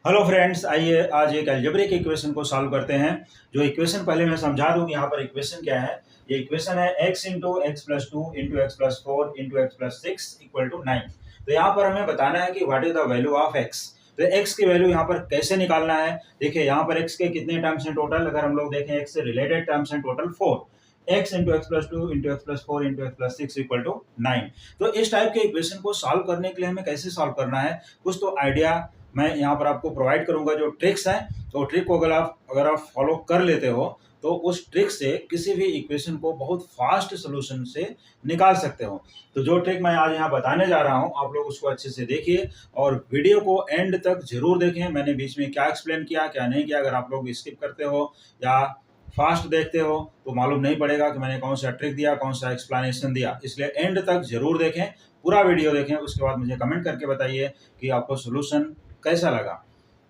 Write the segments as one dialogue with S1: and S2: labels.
S1: Hello friends, आइए आज एक अलजेब्रिक इक्वेशन को सॉल्व करते हैं। जो इक्वेशन पहले मैं समझा दूं कि यहाँ पर इक्वेशन क्या है। ये इक्वेशन है x into x plus two into x plus four into x plus six equal to 9। तो यहाँ पर हमें बताना है कि what is the value of x। तो x की वैल्यू यहाँ पर कैसे निकालना है। देखिए यहाँ पर x के कितने टर्म्स हैं टोटल। अगर हम लोग देखें x से रिलेटेड टर्म्स हैं total 4। x into x plus two into x plus four into x plus six equal to 9। तो इस टाइप के इक्वेशन को सॉल्व करने के लिए हमें कैसे सॉल्व करना है, कुछ तो आइडिया मैं यहाँ पर आपको प्रोवाइड करूंगा। जो ट्रिक्स हैं तो ट्रिक को अगर आप फॉलो कर लेते हो तो उस ट्रिक से किसी भी इक्वेशन को बहुत फास्ट सोल्यूशन से निकाल सकते हो। तो जो ट्रिक मैं आज यहाँ बताने जा रहा हूँ आप लोग उसको अच्छे से देखिए और वीडियो को एंड तक जरूर देखें। मैंने बीच में क्या एक्सप्लेन किया क्या नहीं किया, अगर आप लोग स्किप करते हो या फास्ट देखते हो तो मालूम नहीं पड़ेगा कि मैंने कौन सा ट्रिक दिया, कौन सा एक्सप्लेनेशन दिया। इसलिए एंड तक जरूर देखें, पूरा वीडियो देखें, उसके बाद मुझे कमेंट करके बताइए कि आपको सोल्यूशन कैसा लगा।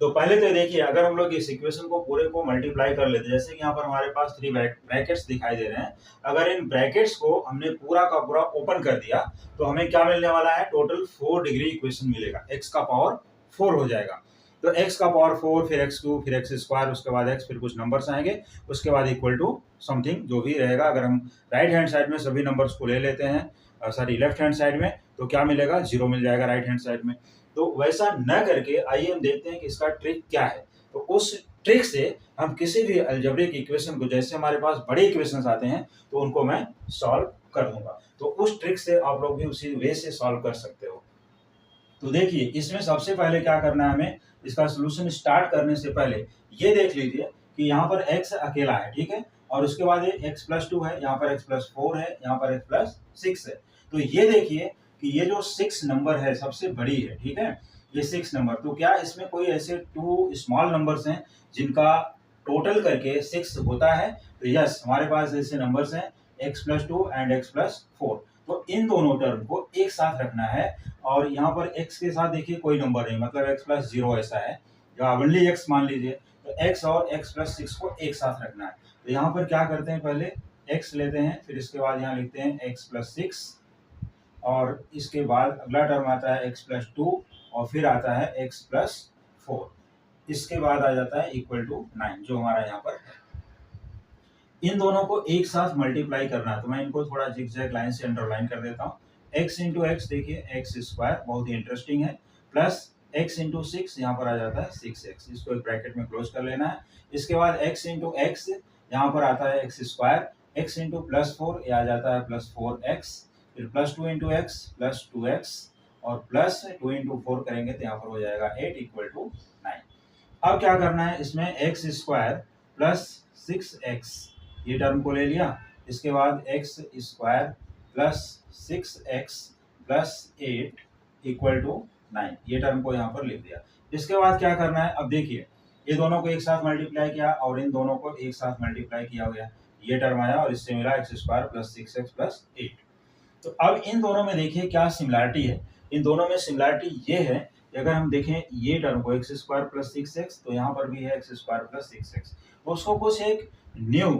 S1: तो पहले तो देखिए, अगर हम लोग इस इक्वेशन को पूरे को मल्टीप्लाई कर लेते हैं, जैसे कि यहाँ पर हमारे पास 3 ब्रैकेट्स दिखाई दे रहे हैं। अगर इन ब्रैकेट्स को हमने पूरा का पूरा ओपन कर दिया तो हमें क्या मिलने वाला है, टोटल 4 डिग्री इक्वेशन मिलेगा। x का पावर 4 हो जाएगा। तो x का पावर 4, फिर x क्यूब, फिर x स्क्वायर, उसके बाद x, फिर कुछ नंबर्स आएंगे, उसके बाद इक्वल टू समथिंग जो भी रहेगा। अगर हम राइट हैंड साइड में सभी नंबर्स को ले लेते हैं, सॉरी लेफ्ट हैंड साइड में, तो क्या मिलेगा, 0 मिल जाएगा राइट हैंड साइड में। तो वैसा न करके आइए हम देखते हैं कि इसका ट्रिक क्या है। तो उस ट्रिक से हम किसी भी अलजेब्रिक इक्वेशन को, जैसे हमारे पास बड़े इक्वेशंस आते हैं तो उनको मैं सॉल्व कर दूंगा। तो उस ट्रिक से आप लोग भी उसी वे से सॉल्व कर सकते हो। तो देखिए, इसमें सबसे पहले क्या करना है हमें, इसका सोल्यूशन स्टार्ट करने से पहले ये देख लीजिए कि यहाँ पर x अकेला है, ठीक है, और उसके बाद ये x प्लस टू है, यहाँ पर x प्लस फोर है, यहाँ पर x प्लस सिक्स है। तो ये देखिए कि ये जो 6 नंबर है सबसे बड़ी है, ठीक है, ये 6 नंबर। तो क्या इसमें कोई ऐसे 2 स्मॉल नंबर्स हैं जिनका टोटल करके 6 होता है? तो यस, हमारे पास ऐसे नंबर्स हैं x plus two and x plus four. तो इन दोनों टर्म को एक साथ रखना है और यहाँ पर x के साथ देखिए कोई नंबर नहीं, मतलब x प्लस जीरो ऐसा है जो ओनली x मान लीजिए। तो x और x प्लस सिक्स को एक साथ रखना है। तो यहाँ पर क्या करते हैं, पहले x लेते हैं, फिर इसके बाद यहाँ लिखते हैं x प्लस सिक्स, और इसके बाद अगला टर्म आता है x प्लस टू, और फिर आता है x प्लस फोर। इसके बाद आ जाता है इक्वल टू 9 जो हमारा यहाँ पर है। इन दोनों को एक साथ मल्टीप्लाई करना है, तो मैं इनको थोड़ा जिगजैग लाइन से अंडरलाइन कर देता हूँ। x इंटू एक्स, देखिए एक्स स्क्वायर बहुत ही इंटरेस्टिंग है, प्लस x इंटू सिक्स, यहाँ पर आ जाता है 6x, इसको एक ब्रैकेट में क्लोज कर लेना है। इसके बाद x इंटू एक्स, यहाँ पर आता है x square, x into plus four, ये आ जाता है प्लस 4x, फिर plus two into x plus 2x, और प्लस 2 इंटू फोर करेंगे तो यहाँ पर हो जाएगा 8 इक्वल टू 9। अब क्या करना है, इसमें एक्स स्क्वायर प्लस 6x, ये टर्म को ले लिया। इसके बाद x square plus 6x plus 8 equal to 9, ये टर्म को यहाँ पर लिख दिया। इसके बाद क्या करना है, अब देखिए ये दोनों को एक साथ मल्टीप्लाई किया और इन दोनों को एक साथ मल्टीप्लाई किया गया, ये टर्म आया और इससे मिला x square plus 6x plus 8। तो अब इन दोनों में देखिए क्या सिमिलरिटी है। इन दोनों में सिमिलरिटी ये है कि अगर हम देखें ये टर्म को एक्स स्क्वायर प्लस 6x, तो यहाँ पर भी है एक्स स्क्वायर प्लस 6x, उसको कुछ एक न्यू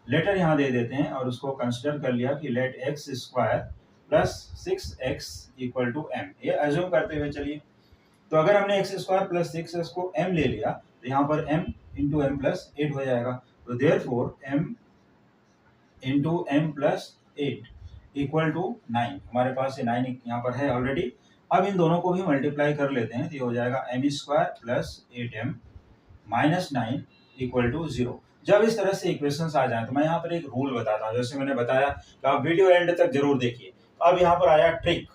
S1: लेटर यहाँ दे देते हैं और उसको कंसिडर कर लिया कि let x square plus 6x equal to m, ये एज्यूम करते हुए चलिए। तो अगर हमने एक्स स्क्वायर प्लस 6x को m ले लिया तो यहाँ पर m इंटू एम प्लस 8 हो जाएगा। तो therefore m into m plus 8 equal to 9, हमारे पास ये 9 यहाँ पर है ऑलरेडी। अब इन दोनों को भी मल्टीप्लाई कर लेते हैं तो ये हो जाएगा m square plus 8m minus 9 equal to 0। जब इस तरह से इक्वेशंस आ जाए तो मैं यहाँ पर एक रूल बताता हूँ, जैसे मैंने बताया कि आप वीडियो एंड तक जरूर देखिए। अब यहाँ पर आया ट्रिक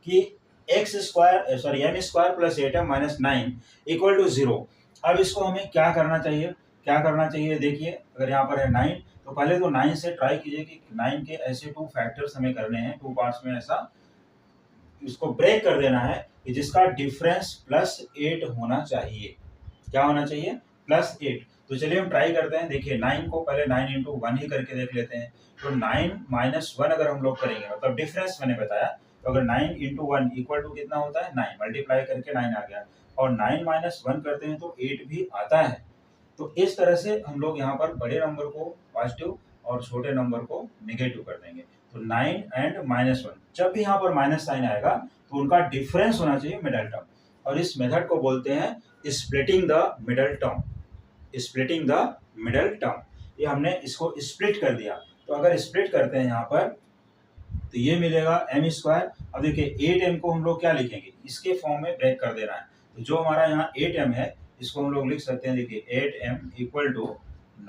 S1: कि x square sorry m square plus 8m minus 9 equal to 0। अब इसको हमें क्या करना चाहिए, देखिए अगर यहाँ पर है 9 तो पहले तो 9 से ट्राई कीजिए कि 9 के ऐसे 2 फैक्टर्स हमें करने हैं, 2 पार्ट्स में ऐसा इसको ब्रेक कर देना है कि जिसका डिफरेंस प्लस 8 होना चाहिए। क्या होना चाहिए, प्लस 8। तो चलिए हम ट्राई करते हैं। देखिए 9 को पहले 9 इंटू वन ही करके देख लेते हैं। तो 9 माइनस 1 अगर हम लोग करेंगे, मतलब डिफरेंस मैंने बताया, तो अगर 9 इंटू वन इक्वल टू कितना होता है 9, मल्टीप्लाई करके 9 आ गया, और 9 माइनस 1 करते हैं तो 8 भी आता है। तो इस तरह से हम लोग यहाँ पर बड़े नंबर को पॉजिटिव और छोटे नंबर को नेगेटिव कर देंगे। तो 9 एंड माइनस 1, जब भी यहाँ पर माइनस साइन आएगा तो उनका डिफरेंस होना चाहिए मिडल टर्म। और इस मेथड को बोलते हैं splitting the middle term. Splitting the middle term, ये हमने इसको स्प्लिट कर दिया। तो अगर स्प्लिट करते हैं यहाँ पर तो ये मिलेगा एम स्क्वायर। अब देखिए 8m को हम लोग क्या लिखेंगे, इसके फॉर्म में ब्रेक कर देना है। तो जो हमारा यहाँ 8m है इसको हम लोग लिख सकते हैं, देखिए 8m equal to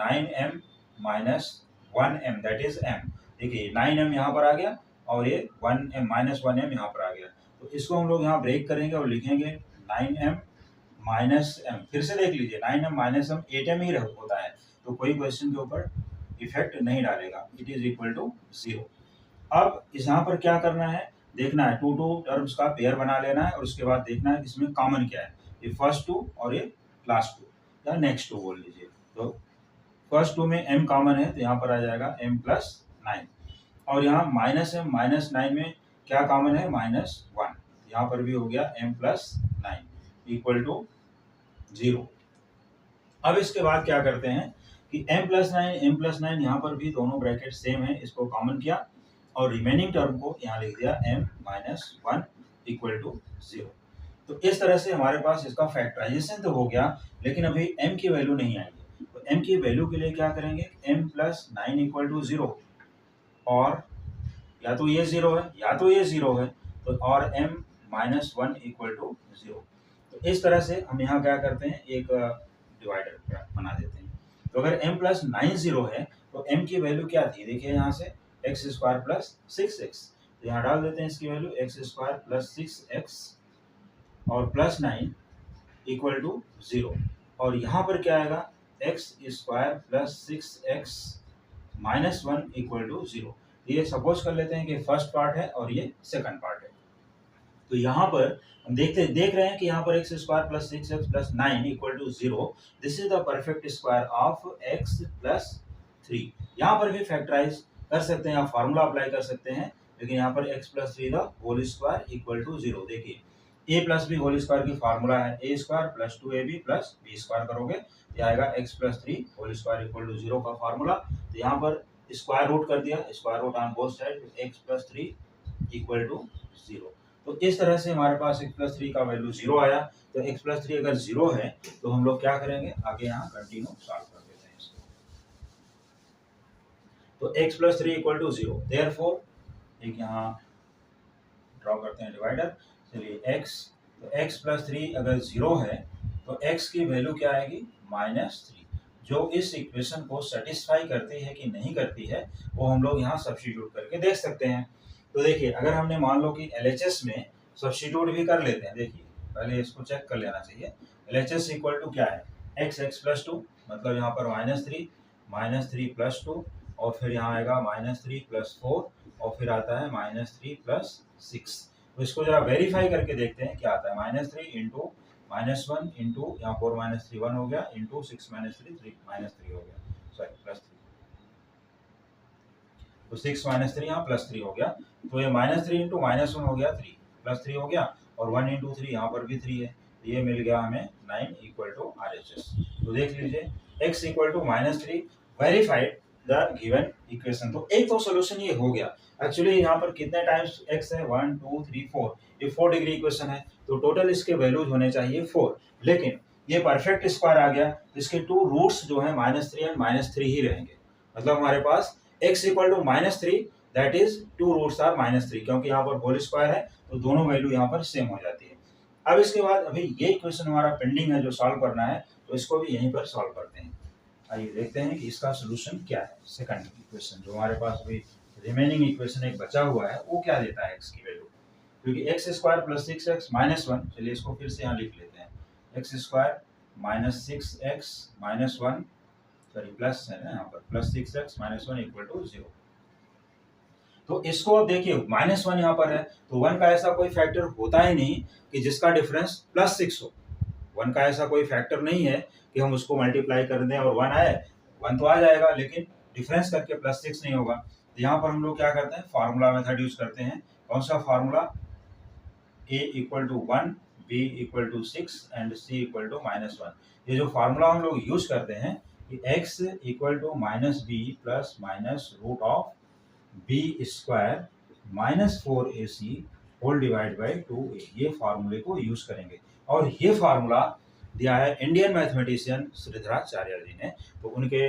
S1: 9m minus 1m that is m। देखिए 9m यहाँ पर आ गया और ये 1m माइनस 1m यहाँ पर आ गया। तो इसको हम लोग यहाँ ब्रेक करेंगे और लिखेंगे 9m माइनस m। फिर से देख लीजिए 9m माइनस m 8m ही होता है, तो कोई क्वेश्चन के ऊपर इफेक्ट नहीं डालेगा, इट इज इक्वल टू 0। अब इस यहाँ पर क्या करना है, देखना है टू टर्म्स का पेयर बना लेना है और उसके बाद देखना है इसमें कॉमन क्या है, ये फर्स्ट टू और ये लास्ट टू या नेक्स्ट टू बोल लीजिए। तो फर्स्ट टू में m कॉमन है तो यहाँ पर आ जाएगा m प्लस 9 और यहाँ माइनस m माइनस 9 में क्या कॉमन है, माइनस 1। यहाँ पर भी हो गया m प्लस 9 इक्वल टू 0। अब इसके बाद क्या करते हैं कि m प्लस 9 यहाँ पर भी दोनों ब्रैकेट सेम है, इसको कॉमन किया और रिमेनिंग टर्म को यहाँ लिख दिया m माइनस 1 इक्वल टू 0। तो इस तरह से हमारे पास इसका फैक्टराइजेशन तो हो गया, लेकिन अभी m की वैल्यू नहीं आएगी। तो m की वैल्यू के लिए क्या करेंगे, m प्लस 9 इक्वल टू 0 और या तो ये 0 है या तो ये 0 है, तो और m माइनस 1 इक्वल टू 0। तो इस तरह से हम यहाँ क्या करते हैं, एक डिवाइडर बना देते हैं। तो अगर m प्लस 9 0 है तो m की वैल्यू क्या थी, देखिए यहाँ से एक्स स्क्वायर प्लस 6x, तो यहाँ डाल देते हैं इसकी value x square plus 6x और प्लस 9 इक्वल टू 0। और यहाँ पर क्या आएगा, x square plus 6x minus 1 equal to 0। ये सपोज कर लेते हैं कि फर्स्ट पार्ट है और ये सेकंड पार्ट है। तो यहाँ पर हम देख रहे हैं कि यहाँ पर x square plus 6x plus 9 equal to 0, this is the perfect square of x plus 3। यहाँ पर भी फैक्टराइज कर सकते हैं, आप फार्मूला अप्लाई कर सकते हैं, लेकिन यहाँ पर x plus 3 the whole square equal to 0। देखिए a plus b whole square की फार्मूला है a square plus 2ab plus b square करोगे तो आएगा x plus 3 whole square equal to 0 का फार्मूला। तो यहाँ पर स्क्वायर रूट कर दिया, square root on both side, x plus 3 equal to 0। तो इस तरह से हमारे पास x प्लस 3 का वैल्यू 0 आया। तो x प्लस 3 अगर 0 है तो हम लोग क्या करेंगे, आगे यहाँ कंटिन्यू सॉल्व कर देते हैं इसको। तो x plus 3 equal to 0, therefore एक यहाँ ड्रॉ करते हैं डिवाइडर। चलिए x, तो x प्लस 3 अगर 0 है तो x की वैल्यू क्या आएगी, माइनस 3। जो इस इक्वेशन को सेटिस्फाई करती है कि नहीं करती है वो हम लोग यहाँ सब्स्टिट्यूट करके देख सकते हैं। तो देखिए अगर हमने मान लो कि LHS में सब्स्टिट्यूट भी कर लेते हैं, देखिए पहले इसको चेक कर लेना चाहिए। LHS इक्वल टू क्या है, x प्लस 2, मतलब यहाँ पर माइनस 3 प्लस 2 और फिर यहाँ आएगा माइनस 3 प्लस 4 और फिर आता है माइनस 3 प्लस 6। तो इसको जरा वेरीफाई करके देखते हैं क्या आता है, माइनस 3 इंटू माइनस 1 इंटू यहाँ 4 माइनस 3 1 हो गया, इंटू 6 माइनस 3 3 माइनस 3 हो गया, सॉरी प्लस 3। तो 6 माइनस 3 यहाँ प्लस 3 हो गया। तो ये माइनस 3 इंटू माइनस 1 हो गया 3 प्लस 3 हो गया और 1 इंटू 3 यहाँ पर भी 3 है, तो ये मिल गया हमें 9 इक्वल टू RHS। तो देख लीजिए x equal to minus 3 verified the given equation. तो एक तो सोल्यूशन ये हो गया। एक्चुअली यहाँ पर कितने टाइम्स x है, 1 2 3 4, ये 4 डिग्री इक्वेशन है तो टोटल इसके वैल्यूज होने चाहिए 4, लेकिन ये परफेक्ट स्क्वायर आ गया तो इसके 2 रूट्स जो है माइनस 3 एंड माइनस 3 ही रहेंगे। मतलब हमारे पास x equal to minus 3 that is 2 roots are minus 3, क्योंकि यहाँ पर होल स्क्वायर है तो दोनों वैल्यू यहाँ पर सेम हो जाती है। अब इसके बाद अभी ये इक्वेशन हमारा पेंडिंग है जो सॉल्व करना है, तो इसको भी यहीं पर सॉल्व करते हैं। आइए देखते हैं कि इसका सोल्यूशन क्या है। सेकंड इक्वेशन जो हमारे पास अभी रिमेनिंग इक्वेशन एक बचा हुआ है वो क्या देता है x की वैल्यू, क्योंकि x square plus 6x minus 1, चलिए इसको फिर से यहाँ लिख लेते हैं, x square minus 6x minus 1, sorry plus है ना यहाँ पर, plus 6x minus 1 equal to 0। तो इसको अब देखिए माइनस 1 यहाँ पर है तो 1 का ऐसा कोई फैक्टर होता ही नहीं कि जिसका डिफरेंस प्लस 6 हो। 1 का ऐसा कोई फैक्टर नहीं है कि हम उसको मल्टीप्लाई कर दें और 1 आए, 1 तो आ जाएगा लेकिन डिफरेंस करके प्लस 6 नहीं होगा। तो यहाँ पर हम लोग क्या करते हैं, फार्मूला मेथड यूज करते हैं। कौन सा formula, a equal to 1, b equal to 6 and c equal to minus 1। ये जो फार्मूला हम लोग यूज करते हैं कि x equal to minus b plus minus root of b square minus 4ac whole divide by 2a, ये फार्मूले को यूज करेंगे। और ये फार्मूला दिया है इंडियन मैथमेटिशियन श्रीधराचार्य जी ने। तो उनके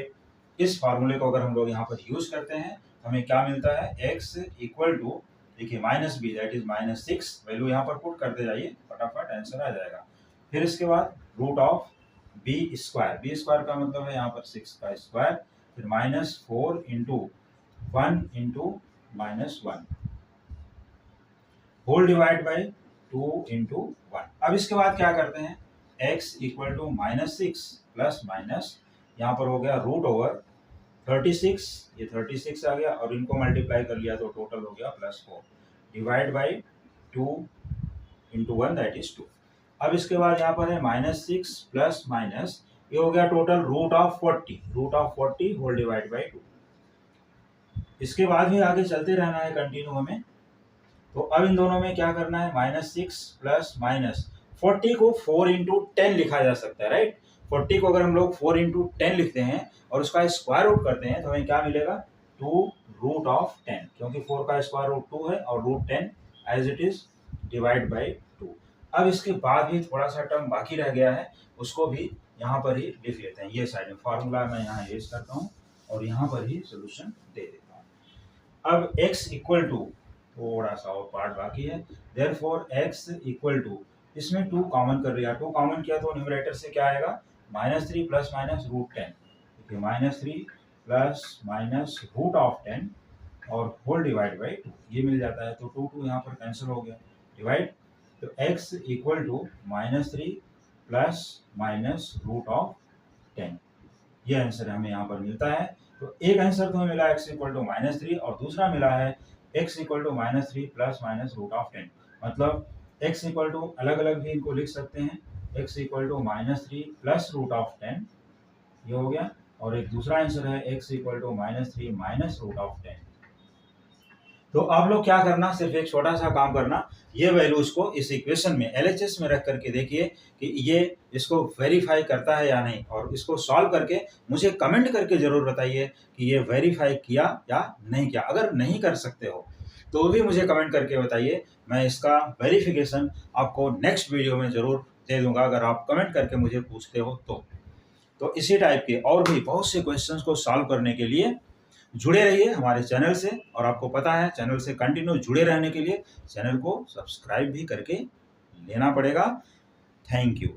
S1: इस फार्मूले को अगर हम लोग यहाँ पर यूज करते हैं हमें क्या मिलता है, x इक्वल टू, देखिए minus b that is -6, value यहाँ पर पुट करते जाइए, फटाफट आंसर आ जाएगा। फिर इसके बाद रूट ऑफ बी स्क्वायर का मतलब है यहाँ पर 6 का स्क्वायर, फिर -4 into 1 into -1 whole divide by 2 into 1। अब इसके बाद क्या करते हैं, x equal to -6 plus minus यहाँ पर हो गया रूट ओवर 36, ये 36 आ गया और इनको मल्टीप्लाई कर लिया तो टोटल हो गया +4 divide by 2 into 1 that is 2। अब इसके बाद यहाँ पर है -6 प्लस माइनस, ये हो गया total root of 40 whole divide by 2। इसके बाद भी आगे चलते रहना है कंटिन्यू हमें। तो अब इन दोनों में क्या करना है, -6 प्लस माइनस 40 को 4 इंटू 10 लिखा जा सकता है, राइट। 40 को अगर हम लोग 4 इंटू 10 लिखते हैं और उसका स्क्वायर रूट करते हैं तो हमें क्या मिलेगा, 2 रूट ऑफ 10, क्योंकि 4 का स्क्वायर रूट 2 है और root 10 as it is divide by 2। अब इसके बाद भी थोड़ा सा टर्म बाकी रह गया है, उसको भी यहाँ पर ही लिख लेते हैं। ये साइड में फार्मूला मैं यहाँ यूज करता हूँ और यहाँ पर ही सोल्यूशन दे देता हूँ। अब x इक्वल टू, थोड़ा सा और पार्ट बाकी है, देयरफॉर x इक्वल टू, इसमें 2 कॉमन कर लिया, 2 कॉमन किया तो न्यूमरेटर से क्या आएगा, -3 प्लस माइनस रूट 10, देखिए -3 प्लस माइनस रूट ऑफ 10 और होल डिवाइड बाई 2, ये मिल जाता है। तो 2 यहाँ पर कैंसिल हो गया, डिवाइड, तो x equal to -3 plus minus root of 10, ये आंसर हमें यहाँ पर मिलता है। तो एक आंसर तो हमें मिला x इक्वल टू -3 और दूसरा मिला है x equal to -3 plus minus root of 10। मतलब x इक्वल टू अलग अलग भी इनको लिख सकते हैं, x equal to -3 plus root of 10, ये हो गया। और एक दूसरा आंसर है x equal to -3 minus root of 10। तो आप लोग क्या करना, सिर्फ एक छोटा सा काम करना, ये वैल्यूज को इस इक्वेशन में LHS में रख करके देखिए कि ये इसको वेरीफाई करता है या नहीं, और इसको सॉल्व करके मुझे कमेंट करके जरूर बताइए कि ये वेरीफाई किया या नहीं किया। अगर नहीं कर सकते हो तो भी मुझे कमेंट करके बताइए, मैं इसका वेरिफिकेशन आपको नेक्स्ट वीडियो में जरूर दे दूंगा, अगर आप कमेंट करके मुझे पूछते हो तो इसी टाइप के और भी बहुत से क्वेश्चंस को सॉल्व करने के लिए जुड़े रहिए हमारे चैनल से। और आपको पता है चैनल से कंटिन्यू जुड़े रहने के लिए चैनल को सब्सक्राइब भी करके लेना पड़ेगा। Thank you.